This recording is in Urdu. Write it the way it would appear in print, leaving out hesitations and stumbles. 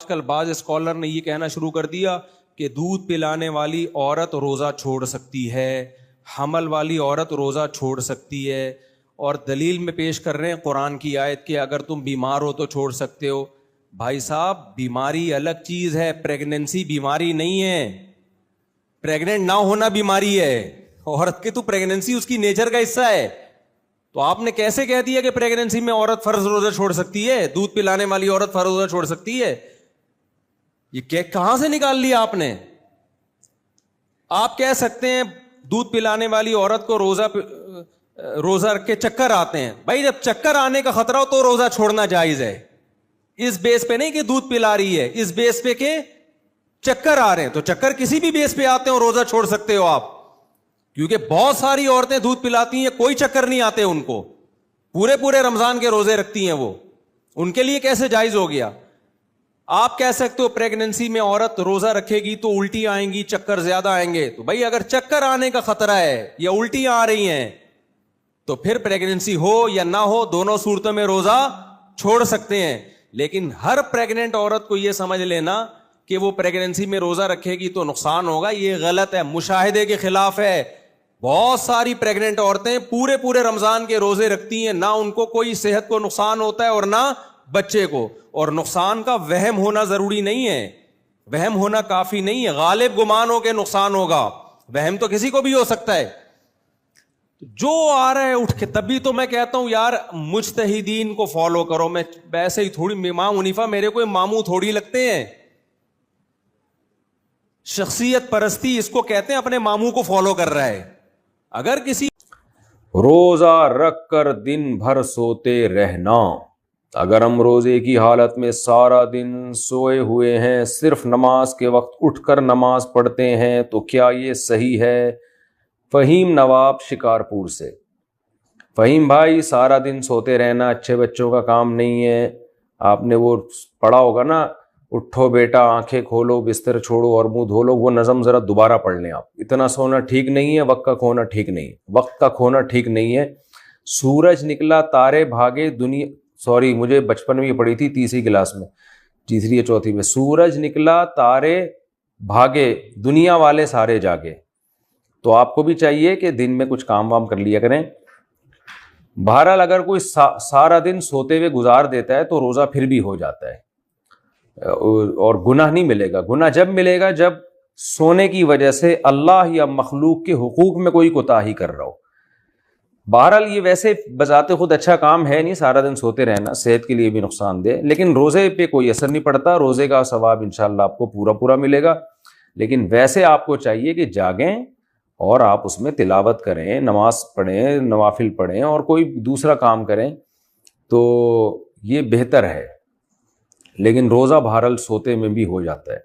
کل بعض اسکالر نے یہ کہنا شروع کر دیا کہ دودھ پلانے والی عورت روزہ چھوڑ سکتی ہے، حمل والی عورت روزہ چھوڑ سکتی ہے، اور دلیل میں پیش کر رہے ہیں قرآن کی آیت کہ اگر تم بیمار ہو تو چھوڑ سکتے ہو۔ بھائی صاحب، بیماری الگ چیز ہے، پریگننسی بیماری نہیں ہے، پریگننٹ نہ ہونا بیماری ہے، عورت کی تو پریگننسی اس کی نیچر کا حصہ ہے۔ تو آپ نے کیسے کہہ دیا کہ پریگننسی میں عورت فرض روزہ چھوڑ سکتی ہے، دودھ پلانے والی عورت فرض روزہ چھوڑ سکتی ہے؟ یہ کہاں سے نکال لیا آپ نے؟ آپ کہہ سکتے ہیں دودھ پلانے والی عورت کو روزہ رکھ کے چکر آتے ہیں، بھائی جب چکر آنے کا خطرہ ہو تو روزہ چھوڑنا جائز ہے، اس بیس پہ نہیں کہ دودھ پلا رہی ہے، اس بیس پہ کہ چکر آ رہے ہیں، تو چکر کسی بھی بیس پہ آتے ہیں روزہ چھوڑ سکتے ہو آپ، کیونکہ بہت ساری عورتیں دودھ پلاتی ہیں کوئی چکر نہیں آتے ان کو، پورے رمضان کے روزے رکھتی ہیں وہ، ان کے لیے کیسے جائز ہو گیا؟ آپ کہہ سکتے ہو پریگننسی میں عورت روزہ رکھے گی تو الٹی آئیں گی، چکر زیادہ آئیں گے، تو بھائی اگر چکر آنے کا خطرہ ہے یا الٹیاں آ رہی ہیں تو پھر پریگننسی ہو یا نہ ہو دونوں صورتوں میں روزہ چھوڑ سکتے ہیں۔ لیکن ہر پریگننٹ عورت کو یہ سمجھ لینا کہ وہ پریگننسی میں روزہ رکھے گی تو نقصان ہوگا، یہ غلط ہے، مشاہدے کے خلاف ہے۔ بہت ساری پریگننٹ عورتیں پورے رمضان کے روزے رکھتی ہیں، نہ ان کو کوئی صحت کو نقصان ہوتا ہے اور نہ بچے کو، اور نقصان کا وہم ہونا ضروری نہیں ہے، وہم ہونا کافی نہیں ہے، غالب گمان ہو کے نقصان ہوگا، وہم تو کسی کو بھی ہو سکتا ہے۔ جو آ رہا ہے اٹھ کے، تبھی تو میں کہتا ہوں یار مجتہدین کو فالو کرو، میں ویسے ہی تھوڑی امام حنیفہ میرے کو ماموں تھوڑی لگتے ہیں، شخصیت پرستی اس کو کہتے ہیں، اپنے ماموں کو فالو کر رہا ہے۔ اگر کسی روزہ رکھ کر دن بھر سوتے رہنا، اگر ہم روزے کی حالت میں سارا دن سوئے ہوئے ہیں، صرف نماز کے وقت اٹھ کر نماز پڑھتے ہیں تو کیا یہ صحیح ہے؟ فہیم نواب شکارپور سے۔ فہیم بھائی، سارا دن سوتے رہنا اچھے بچوں کا کام نہیں ہے۔ آپ نے وہ پڑھا ہوگا نا، اٹھو بیٹا آنکھیں کھولو بستر چھوڑو اور منہ دھو لو، وہ نظم ذرا دوبارہ پڑھ لیں آپ۔ اتنا سونا ٹھیک نہیں ہے، وقت کا کھونا ٹھیک نہیں ہے، وقت کا کھونا ٹھیک نہیں ہے۔ سورج نکلا تارے بھاگے دنیا، سوری مجھے بچپن میں یہ پڑھی تھی تیسری کلاس میں، تیسری یا چوتھی میں، سورج نکلا تارے بھاگے دنیا والے سارے جاگے۔ تو آپ کو بھی چاہیے کہ دن میں کچھ کام وام کر لیا کریں۔ بہرحال اگر کوئی سارا دن سوتے ہوئے گزار دیتا ہے تو روزہ پھر بھی ہو جاتا ہے، اور گناہ نہیں ملے گا۔ گناہ جب ملے گا جب سونے کی وجہ سے اللہ یا مخلوق کے حقوق میں کوئی کوتاہی کر رہا ہو۔ بہرحال یہ ویسے بذات خود اچھا کام ہے نہیں، سارا دن سوتے رہنا صحت کے لیے بھی نقصان دہ، لیکن روزے پہ کوئی اثر نہیں پڑتا، روزے کا ثواب انشاءاللہ آپ کو پورا ملے گا۔ لیکن ویسے آپ کو چاہیے کہ جاگیں اور آپ اس میں تلاوت کریں، نماز پڑھیں، نوافل پڑھیں اور کوئی دوسرا کام کریں تو یہ بہتر ہے، لیکن روزہ بہرحال سوتے میں بھی ہو جاتا ہے۔